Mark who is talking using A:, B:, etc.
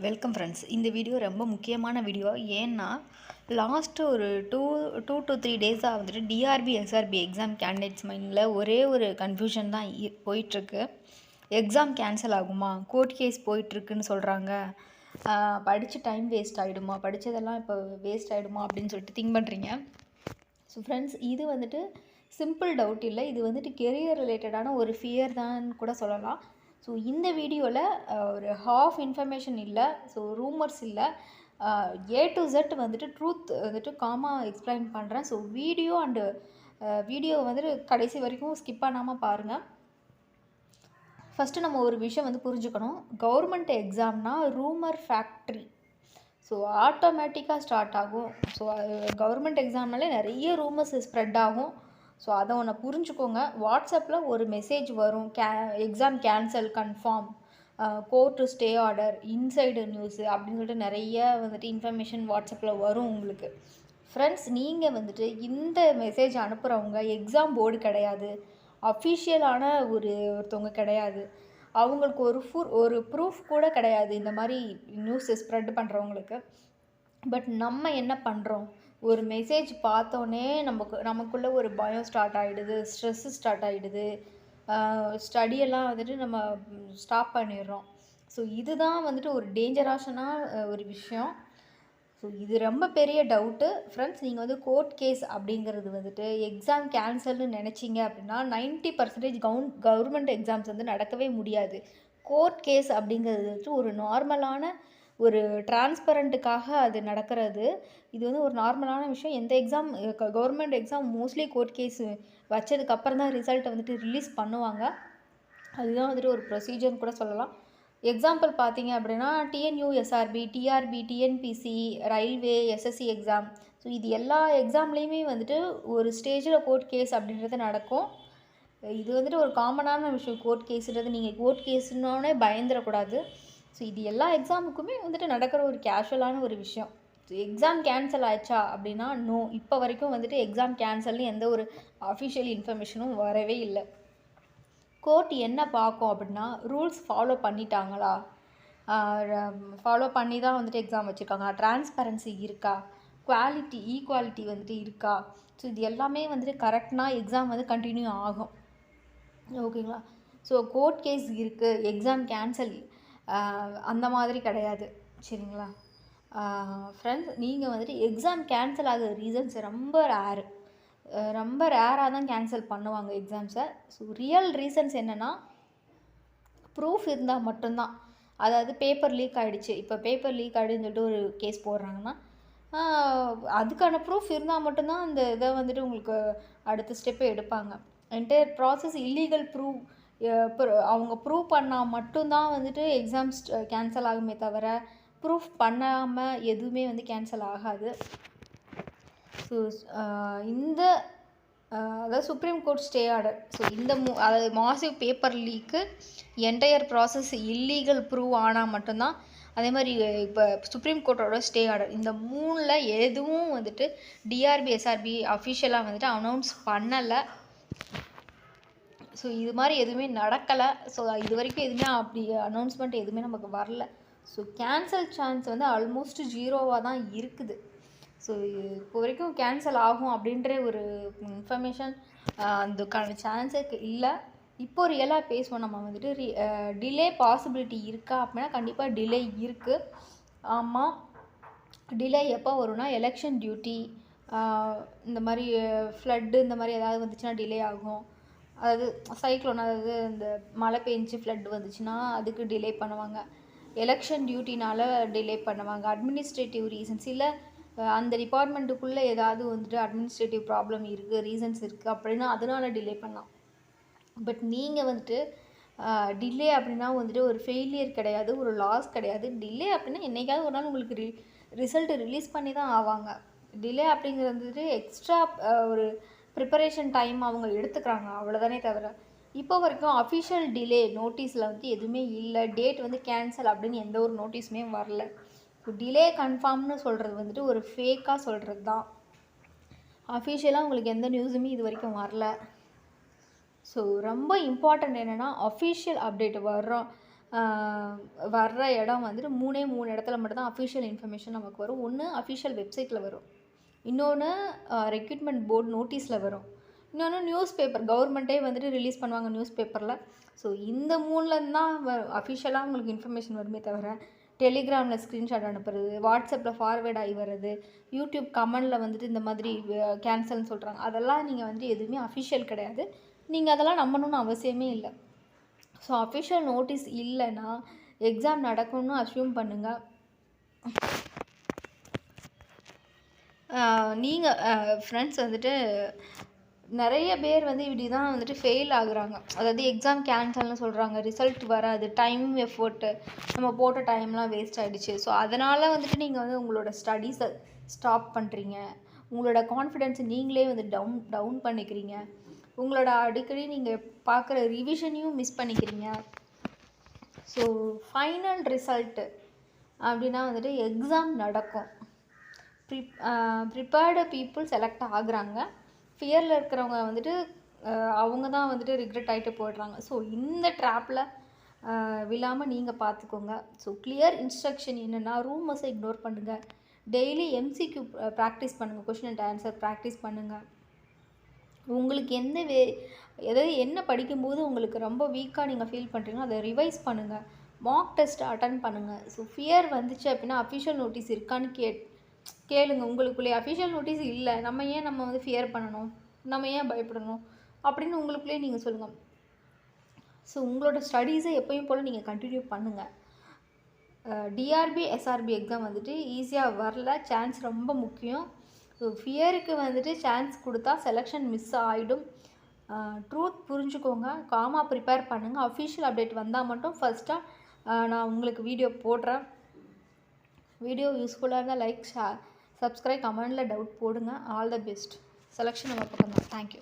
A: Welcome friends. இந்த video ரொம்ப முக்கியமான வீடியோ. ஏன்னா லாஸ்ட்டு ஒரு டூ டு 3 டேஸாக வந்துட்டு டிஆர்பி எஸ்ஆர்பி எக்ஸாம் கேண்டிடேட்ஸ் மைண்டில் ஒரே ஒரு கன்ஃபியூஷன் தான் போயிட்டுருக்கு. எக்ஸாம் கேன்சல் ஆகுமா, கோர்ட் கேஸ் போயிட்டுருக்குன்னு சொல்கிறாங்க, படித்து டைம் வேஸ்ட் ஆகிடுமா, படித்ததெல்லாம் இப்போ வேஸ்ட் ஆகிடுமா அப்படின்னு சொல்லிட்டு திங்க் பண்ணுறீங்க. ஸோ ஃப்ரெண்ட்ஸ், இது வந்துட்டு சிம்பிள் டவுட் இல்லை, இது வந்துட்டு கெரியர் ரிலேட்டடான ஒரு ஃபியர் தான் கூட சொல்லலாம். ஸோ இந்த வீடியோவில் ஒரு ஹாஃப் இன்ஃபர்மேஷன் இல்லை, ஸோ ரூமர்ஸ் இல்லை, ஏ டு Z வந்துட்டு ட்ரூத் வந்துட்டு காமாக எக்ஸ்பிளைன் பண்ணுறேன். ஸோ வீடியோ வந்துட்டு கடைசி வரைக்கும் ஸ்கிப் பண்ணாமல் பாருங்கள். ஃபஸ்ட்டு நம்ம ஒரு விஷயம் வந்து புரிஞ்சுக்கணும். கவர்மெண்ட் எக்ஸாம்னா ரூமர் ஃபேக்ட்ரி. ஸோ ஆட்டோமேட்டிக்காக ஸ்டார்ட் ஆகும். ஸோ கவர்மெண்ட் எக்ஸாம்னாலே நிறைய ரூமர்ஸ் ஸ்ப்ரெட் ஆகும். ஸோ அதை ஒன்று புரிஞ்சுக்கோங்க. வாட்ஸ்அப்பில் ஒரு மெசேஜ் வரும், exam cancel confirm, court stay order, inside news அப்படின்னு சொல்லிட்டு நிறைய வந்துட்டு இன்ஃபர்மேஷன் வாட்ஸ்அப்பில் வரும் உங்களுக்கு. ஃப்ரெண்ட்ஸ், நீங்கள் வந்துட்டு இந்த மெசேஜ் அனுப்புகிறவங்க எக்ஸாம் போர்டு கிடையாது, அஃபிஷியலான ஒருத்தவங்க கிடையாது, அவங்களுக்கு ஒரு ப்ரூஃப் கூட கிடையாது இந்த மாதிரி நியூஸ் ஸ்ப்ரெட் பண்ணுறவங்களுக்கு. பட் நம்ம என்ன பண்ணுறோம், ஒரு மெசேஜ் பார்த்தோன்னே நமக்குள்ளே ஒரு பயம் ஸ்டார்ட் ஆகிடுது, ஸ்ட்ரெஸ்ஸு ஸ்டார்ட் ஆகிடுது, ஸ்டடியெல்லாம் வந்துட்டு நம்ம ஸ்டாப் பண்ணிடுறோம். ஸோ இதுதான் வந்துட்டு ஒரு டேஞ்சரான ஒரு விஷயம். ஸோ இது ரொம்ப பெரிய டவுட்டு. ஃப்ரெண்ட்ஸ், நீங்கள் வந்து கோர்ட் கேஸ் அப்படிங்கிறது வந்துட்டு எக்ஸாம் கேன்சல்னு நினச்சிங்க அப்படின்னா 90% கவர்மெண்ட் எக்ஸாம்ஸ் வந்து நடக்கவே முடியாது. கோர்ட் கேஸ் அப்படிங்கிறது வந்துட்டு ஒரு நார்மலான ஒரு டிரான்ஸ்பரண்ட்டுக்காக அது நடக்கிறது. இது வந்து ஒரு நார்மலான விஷயம். எந்த exam government exam mostly court case வச்சதுக்கப்புறம் தான் ரிசல்ட்டை வந்துட்டு ரிலீஸ் பண்ணுவாங்க. அதுதான் வந்துட்டு ஒரு ப்ரொசீஜர்னு கூட சொல்லலாம். எக்ஸாம்பிள் பார்த்தீங்க அப்படின்னா TNUSRB, TRB, TNPSC, railway, SSC exam. So இது எல்லா எக்ஸாம்லேயுமே வந்துட்டு ஒரு ஸ்டேஜில் கோர்ட் கேஸ் அப்படின்றது நடக்கும். இது வந்துட்டு ஒரு காமனான விஷயம். கோர்ட் கேஸுன்றது நீங்கள் கோர்ட் கேஸுன்னோடனே பயந்துடக்கூடாது. ஸோ இது எல்லா எக்ஸாமுக்குமே வந்துட்டு நடக்கிற ஒரு கேஷுவலான ஒரு விஷயம். ஸோ எக்ஸாம் கேன்சல் ஆயிடுச்சா அப்படின்னா நோ, இப்போ வரைக்கும் வந்துட்டு எக்ஸாம் கேன்சல்னு எந்த ஒரு அஃபிஷியல் இன்ஃபர்மேஷனும் வரவே இல்லை. கோர்ட் என்ன பார்க்கும் அப்படின்னா ரூல்ஸ் ஃபாலோ பண்ணிட்டாங்களா, ஃபாலோ பண்ணி தான் வந்துட்டு எக்ஸாம் வச்சுருக்காங்க, டிரான்ஸ்பரன்சி இருக்கா, ஈக்குவாலிட்டி வந்துட்டு இருக்கா. ஸோ இது எல்லாமே வந்துட்டு கரெக்ட்னா எக்ஸாம் வந்து கண்டினியூ ஆகும். ஓகேங்களா. ஸோ கோர்ட் கேஸ் இருக்குது, எக்ஸாம் கேன்சல் அந்த மாதிரி கிடையாது. சரிங்களா ஃப்ரெண்ட்ஸ், நீங்கள் வந்துட்டு எக்ஸாம் கேன்சல் ஆகிற ரீசன்ஸ் ரொம்ப ரேராக தான் கேன்சல் பண்ணுவாங்க எக்ஸாம்ஸை. ஸோ ரியல் ரீசன்ஸ் என்னென்னா, ப்ரூஃப் இருந்தால் மட்டும்தான். அதாவது பேப்பர் லீக் ஆகிடுச்சு, இப்போ பேப்பர் லீக் ஆகிடுன்னு சொல்லிட்டு ஒரு கேஸ் போடுறாங்கன்னா அதுக்கான ப்ரூஃப் இருந்தால் மட்டும்தான் அந்த இதை வந்துட்டு உங்களுக்கு அடுத்த ஸ்டெப்பை எடுப்பாங்க. என்டையர் ப்ராசஸ் இல்லீகல் அவங்க ப்ரூவ் பண்ணால் மட்டும்தான் வந்துட்டு எக்ஸாம்ஸ் கேன்சல் ஆகுமே தவிர ப்ரூஃப் பண்ணாமல் எதுவுமே வந்து கேன்சல் ஆகாது. ஸோ அதாவது supreme court stay order. So அதாவது massive paper leak entire process illegal prove ஆனால் மட்டும்தான். அதே மாதிரி இப்போ சுப்ரீம் கோர்ட்டோட ஸ்டே ஆர்டர், இந்த 3ல் எதுவும் வந்துட்டு டிஆர்பி எஸ்ஆர்பி அஃபிஷியலாக வந்துட்டு அனௌன்ஸ் பண்ணலை. ஸோ இது மாதிரி எதுவுமே நடக்கலை. ஸோ இது வரைக்கும் எதுவுமே அப்படி அனௌன்ஸ்மெண்ட் எதுவுமே நமக்கு வரல. ஸோ கேன்சல் சான்ஸ் வந்து ஆல்மோஸ்ட் 0வாக தான் இருக்குது. ஸோ இப்போ வரைக்கும் கேன்சல் ஆகும் அப்படின்ற ஒரு இன்ஃபர்மேஷன் அதுக்கான சான்ஸே இல்லை. இப்போ ரியலாக பேசுவோம். நம்ம வந்துட்டு டிலே பாசிபிலிட்டி இருக்கா அப்படின்னா கண்டிப்பாக டிலே இருக்குது. ஆமாம், டிலே எப்போ வரும்னா எலெக்ஷன் டியூட்டி, இந்த மாதிரி ஃப்ளட்டு இந்த மாதிரி ஏதாவது வந்துச்சுன்னா டிலே ஆகும். அதாவது சைக்ளோன், அதாவது இந்த மழை பெஞ்சு ஃப்ளட் வந்துச்சுன்னா அதுக்கு டிலே பண்ணுவாங்க. எலெக்ஷன் டியூட்டினால் டிலே பண்ணுவாங்க. அட்மினிஸ்ட்ரேட்டிவ் ரீசன்ஸ், இல்லை அந்த டிபார்ட்மெண்ட்டுக்குள்ளே ஏதாவது வந்துட்டு அட்மினிஸ்ட்ரேட்டிவ் ப்ராப்ளம் இருக்குது, ரீசன்ஸ் இருக்குது அப்படின்னா அதனால் டிலே பண்ணலாம். பட் நீங்கள் வந்துட்டு டிலே அப்படின்னா வந்துட்டு ஒரு ஃபெயிலியர் கிடையாது, ஒரு லாஸ் கிடையாது. டிலே அப்படின்னா என்றைக்காவது ஒரு நாள் உங்களுக்கு ரிசல்ட்டு ரிலீஸ் பண்ணி தான் ஆவாங்க. டிலே அப்படிங்கிறது வந்துட்டு எக்ஸ்ட்ரா ஒரு ப்ரிப்பரேஷன் டைம் அவங்க எடுத்துக்கிறாங்க, அவ்வளோதானே தவிர இப்போ வரைக்கும் அஃபிஷியல் டிலே நோட்டீஸில் வந்து எதுவுமே இல்லை. டேட் வந்து கேன்சல் அப்படின்னு எந்த ஒரு நோட்டீஸுமே வரல. இப்போ டிலே கன்ஃபார்ம்னு சொல்கிறது வந்துட்டு ஒரு ஃபேக்காக சொல்கிறது தான். அஃபிஷியலாக உங்களுக்கு எந்த நியூஸுமே இது வரைக்கும் வரல. ஸோ ரொம்ப இம்பார்ட்டண்ட் என்னென்னா அஃபிஷியல் அப்டேட் வர்ற இடம் வந்துட்டு 3 இடத்துல மட்டும் தான் அஃபிஷியல் இன்ஃபர்மேஷன் நமக்கு வரும். ஒன்று அஃபிஷியல் வெப்சைட்டில் வரும், இன்னொன்று ரெக்ரூட்மெண்ட் போர்டு நோட்டீஸில் வரும், இன்னொன்று நியூஸ் பேப்பர் கவர்மெண்ட்டே வந்துட்டு ரிலீஸ் பண்ணுவாங்க நியூஸ் பேப்பரில். ஸோ இந்த 3லேருந்து தான் அஃபிஷியலாக உங்களுக்கு இன்ஃபர்மேஷன் வருமே தவிர டெலிகிராமில் ஸ்க்ரீன்ஷாட் அனுப்புறது, வாட்ஸ்அப்பில் ஃபார்வேர்ட் ஆகி வர்றது, யூடியூப் கமெண்டில் வந்துட்டு இந்த மாதிரி கேன்சல்னு சொல்கிறாங்க, அதெல்லாம் நீங்கள் வந்துட்டு எதுவுமே அஃபிஷியல் கிடையாது. நீங்கள் அதெல்லாம் நம்பணும்னு அவசியமே இல்லை. ஸோ அஃபிஷியல் நோட்டீஸ் இல்லைன்னா எக்ஸாம் நடக்கும்னு அஸ்யூம் பண்ணுங்கள். நீங்கள் ஃப்ரெண்ட்ஸ் வந்துட்டு நிறைய பேர் வந்து இப்படி தான் வந்துட்டு ஃபெயில் ஆகுறாங்க. அதாவது எக்ஸாம் கேன்சல்னு சொல்கிறாங்க, ரிசல்ட் வராது, டைம் எஃபோர்ட்டு நம்ம போட்ட டைம்லாம் வேஸ்ட் ஆகிடுச்சு. ஸோ அதனால் வந்துட்டு நீங்கள் வந்து உங்களோட ஸ்டடீஸை ஸ்டாப் பண்ணுறீங்க, உங்களோட கான்ஃபிடென்ஸை நீங்களே வந்து டவுன் பண்ணிக்கிறீங்க, உங்களோட அடிக்கடி நீங்கள் பார்க்குற ரிவிஷனையும் மிஸ் பண்ணிக்கிறீங்க. ஸோ ஃபைனல் ரிசல்ட்டு அப்படின்னா வந்துட்டு எக்ஸாம் நடக்கும், ப்ரிப்பேர்டு பீப்புள் செலக்ட் ஆகுறாங்க, ஃபியரில் இருக்கிறவங்க வந்துட்டு அவங்க தான் வந்துட்டு ரிக்ரெட் ஆகிட்டு போயிடுறாங்க. ஸோ இந்த ட்ராப்பில் விழாமல் நீங்கள் பார்த்துக்கோங்க. ஸோ கிளியர் இன்ஸ்ட்ரக்ஷன் என்னென்னா, ரூமர்ஸை இக்னோர் பண்ணுங்கள், டெய்லி எம்சிக்யூ ப்ராக்டிஸ் பண்ணுங்கள், கொஷின் அண்ட் ஆன்சர் ப்ராக்டிஸ் பண்ணுங்கள். உங்களுக்கு எதாவது என்ன படிக்கும்போது உங்களுக்கு ரொம்ப வீக்காக நீங்கள் ஃபீல் பண்ணுறீங்களோ அதை ரிவைஸ் பண்ணுங்கள், மார்க் டெஸ்ட்டை அட்டன் பண்ணுங்கள். ஸோ ஃபியர் வந்துச்சு அப்படின்னா அஃபிஷியல் நோட்டீஸ் இருக்கான்னு கேளுங்க. உங்களுக்குள்ளே அஃபிஷியல் நோட்டீஸ் இல்லை, நம்ம வந்து ஃபியர் பண்ணணும், நம்ம ஏன் பயப்படணும் அப்படின்னு உங்களுக்குள்ளேயே நீங்கள் சொல்லுங்கள். ஸோ உங்களோட ஸ்டடீஸை எப்பயும் போல் நீங்கள் கண்டினியூ பண்ணுங்கள். டிஆர்பி எஸ்ஆர்பி எக்ஸாம் வந்துட்டு ஈஸியாக வரல, சான்ஸ் ரொம்ப முக்கியம். ஸோ ஃபியருக்கு வந்துட்டு சான்ஸ் கொடுத்தா செலெக்ஷன் மிஸ் ஆகிடும். ட்ரூத் புரிஞ்சுக்கோங்க, காமாக ப்ரிப்பேர் பண்ணுங்கள். அஃபிஷியல் அப்டேட் வந்தால் மட்டும் ஃபஸ்ட்டாக நான் உங்களுக்கு வீடியோ போடுறேன். வீடியோ யூஸ்ஃபுல்லாக இருந்தால் லைக், ஷேர், சப்ஸ்கிரைப், கமெண்டில் டவுட் போடுங்க. All the best. செலெக்ஷன் நம்ம பக்கம் தான். தேங்க்யூ.